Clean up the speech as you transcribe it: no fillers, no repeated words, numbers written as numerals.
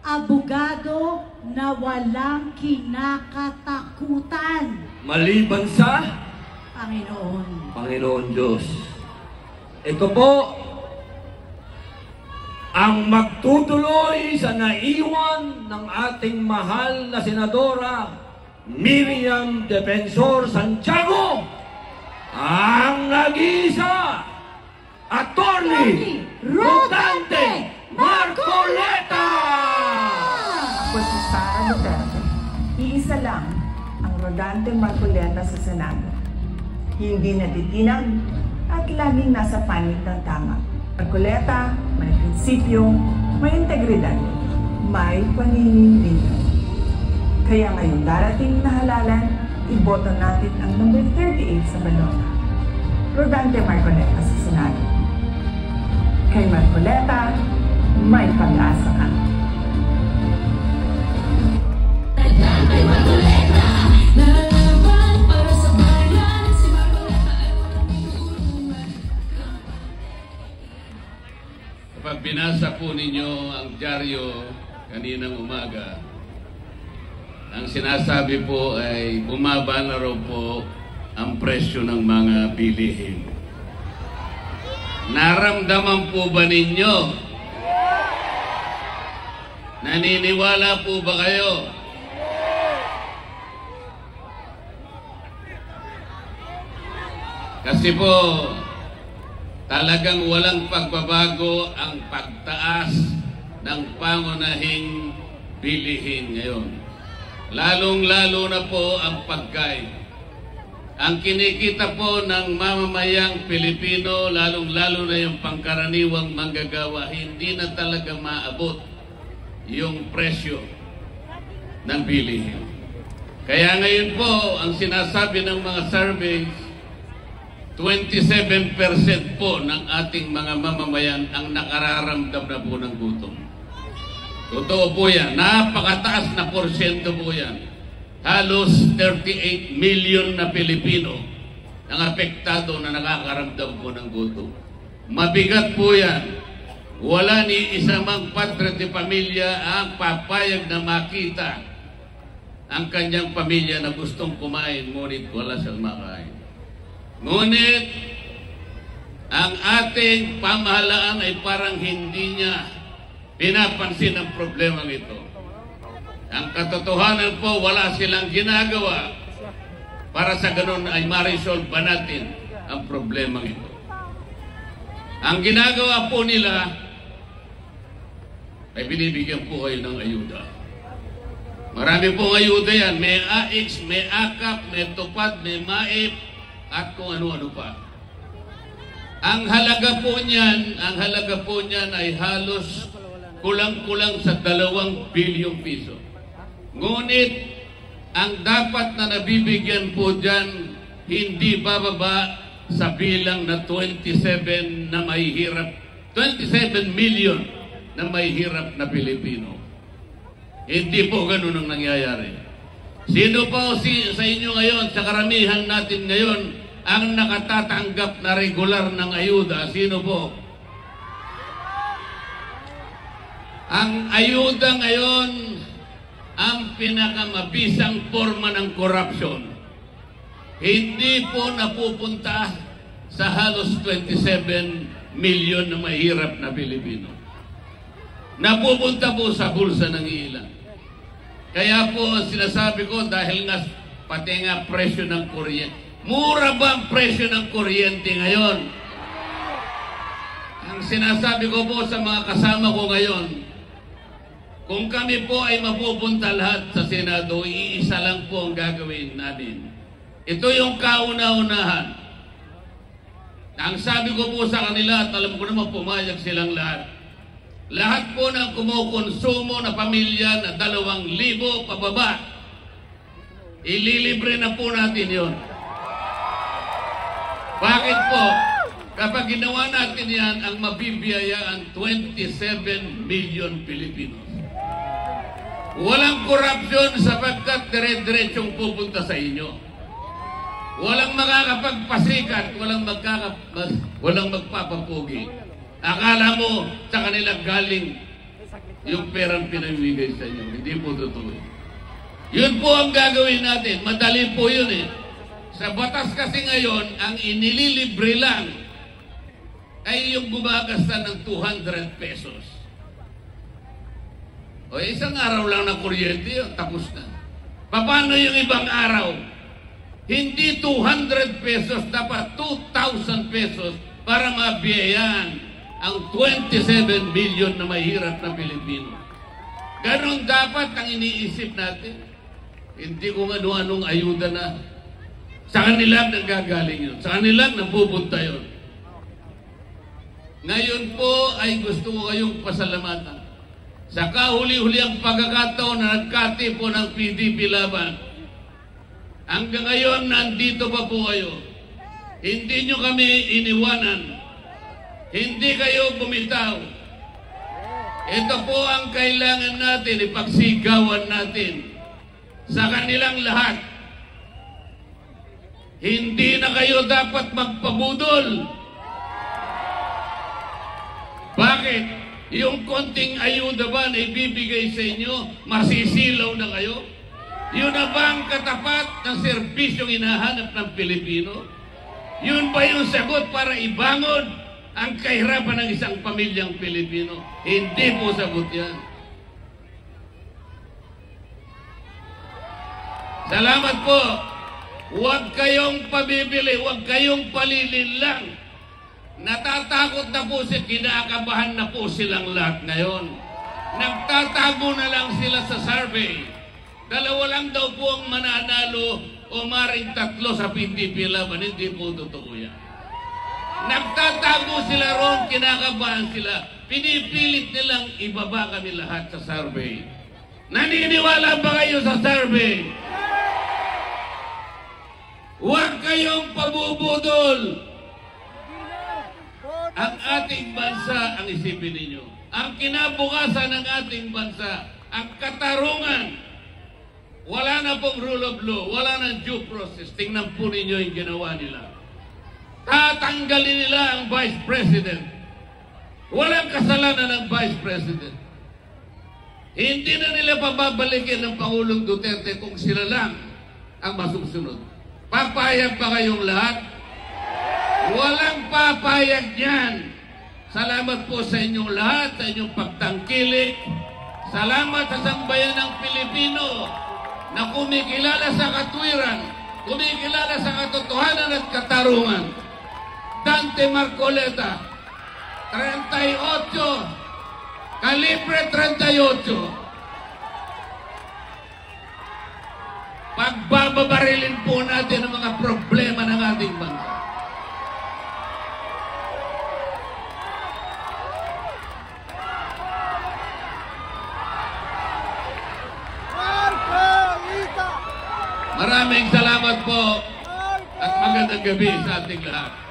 abogado na walang kinakatakutan. Maliban sa Panginoon. Panginoon Diyos. Ito po ang magtutuloy sa naiwan ng ating mahal na Senadora Miriam Defensor Santiago, ang nag-iisa, Attorney Rodante Marcoleta! Ako si Sara Duterte. Iisa lang ang Rodante Marcoleta sa Senado. Hindi natitinag at laging nasa panig ng tama. Marcoleta, may prinsipyo, may integridad, may paninindigan. Kaya ngayong darating na halalan, iboto natin ang number 38 sa balota. Rodante Marcoleta sa Senado. Kay Marcoleta, may pag-asa ka. Rodante Marcoleta, lalaban para sa bayan. Si Marcoleta ay walang tutulungan. Kapag binasa po ninyo ang dyaryo kaninang umaga, ang sinasabi po ay bumaba na raw po ang presyo ng mga bilihin. Naramdaman po ba ninyo? Naniniwala po ba kayo? Kasi po, talagang walang pagbabago ang pagtaas ng pangunahing bilihin ngayon. Lalong-lalo na po ang pagkain. Ang kinikita po ng mamamayang Pilipino, lalong-lalo na yung pangkaraniwang manggagawa, hindi na talaga maabot yung presyo ng bilihin. Kaya ngayon po, ang sinasabi ng mga surveys, 27% po ng ating mga mamamayan ang nakararamdam na po ng gutom. Totoo po yan. Napakataas na porsyento po yan. Halos 38 million na Pilipino ang apektado na nakakaramdam po ng gutom. Mabigat po yan. Wala ni isa mang padre de pamilya ang papayag na makita ang kanyang pamilya na gustong kumain, ngunit wala siyang makain. Ngunit, ang ating pamahalaan ay parang hindi niya pinapansin ang problema ito. Ang katotohanan po, wala silang ginagawa para sa ganun ay ma-resolve ba natin ang problema ito. Ang ginagawa po nila ay binibigyan po kayo ng ayuda. Marami pong ayuda yan. May AX, may AKAP, may TUPAD, may MAIP, at kung ano-ano pa. Ang halaga po niyan ay halos kulang-kulang sa 2 bilyong piso. Ngunit, ang dapat na nabibigyan po dyan, hindi bababa sa bilang na 27 na mahihirap, 27 million na mahihirap na Pilipino. Hindi po ganun ang nangyayari. Sino po sa inyo ngayon, sa karamihan natin ngayon, ang nakatatanggap na regular ng ayuda? Sino po? Ang ayuda ngayon, ang pinakamabisang forma ng corruption. Hindi po napupunta sa halos 27 million na mahirap na Pilipino. Napupunta po sa bulsa ng ilan. Kaya po sinasabi ko, dahil nga pati nga presyo ng kuryente. Mura ba ang presyo ng kuryente ngayon? Ang sinasabi ko po sa mga kasama ko ngayon, kung kami po ay mapupunta lahat sa Senado, iisa lang po ang gagawin namin. Ito yung kauna-unahan. Ang sabi ko po sa kanila, at alam ko naman pumayag silang lahat, lahat po ng kumukonsumo na pamilya na 2,000 pababa, ililibre na po natin yon. Bakit po? Kapag ginawa natin yan, ang mabibiyayaan 27 million Pilipinos. Walang korupsyon sapagkat dire-diretsong pupunta sa inyo. Walang makakapagpasikat, walang magpapapugi. Akala mo sa kanila galing yung perang pinamimigay sa inyo. Hindi po totoo. Yun po ang gagawin natin. Madali po yun eh. Sa batas kasi ngayon, ang inililibre lang ay yung gumagasta ng 200 pesos. O isang araw lang ng kuryente yun, tapos na. Paano yung ibang araw? Hindi 200 pesos, dapat 2,000 pesos para mabiyayaan ang 27 million na mahirap na Pilipino. Ganon dapat ang iniisip natin. Hindi kung ano-anong ayuda na sa kanilang nanggagaling yun. Sa kanilang napupunta yun. Ngayon po ay gusto ko kayong pasalamatan. Sa kahuli-huli ang pagkakataon na nagkati po ng PDP laban. Hanggang ngayon, nandito pa po kayo. Hindi nyo kami iniwanan. Hindi kayo bumitaw. Ito po ang kailangan natin, ipagsigawan natin sa kanilang lahat. Hindi na kayo dapat magpabudol. Bakit? Yung konting ayuda ba na ibibigay sa inyo, masisilaw na kayo? Yun na ba ang katapat ng serbisyong hinahanap ng Pilipino? Yun ba yung sagot para ibangon ang kahirapan ng isang pamilyang Pilipino? Hindi po sagot yan. Salamat po. Huwag kayong pabibili, huwag kayong palilinlang. Natatakot na po sila, kinakabahan na po silang lahat ngayon. Nagtatago na lang sila sa survey. Dalawa lang daw po ang mananalo o maring tatlo sa PDP laban. Hindi po totoo yan. Nagtatago sila ron, kinakabahan sila. Pinipilit nilang ibaba kami lahat sa survey. Naniniwala ba kayo sa survey? Huwag kayong pabubudol. Ang ating bansa, ang isipin ninyo, ang kinabukasan ng ating bansa, ang katarungan, wala na pong rule of law, wala na due process. Tingnan po ninyo yung ginawa nila. Tatanggalin nila ang Vice President. Walang kasalanan ng Vice President. Hindi na nila pababalikin ng Pangulong Duterte kung sila lang ang masusunod. Papayag pa kayong lahat? Walang papayag niyan. Salamat po sa inyong lahat, sa inyong pagtangkilik. Salamat sa sambayan ng Pilipino na kumikilala sa katwiran, kumikilala sa katotohanan at katarungan. Dante Marcoleta, 38, kalibre 38. Pagbababarilin po natin ang mga problema ng ating bansa. Maraming salamat po at magandang gabi sa ating lahat.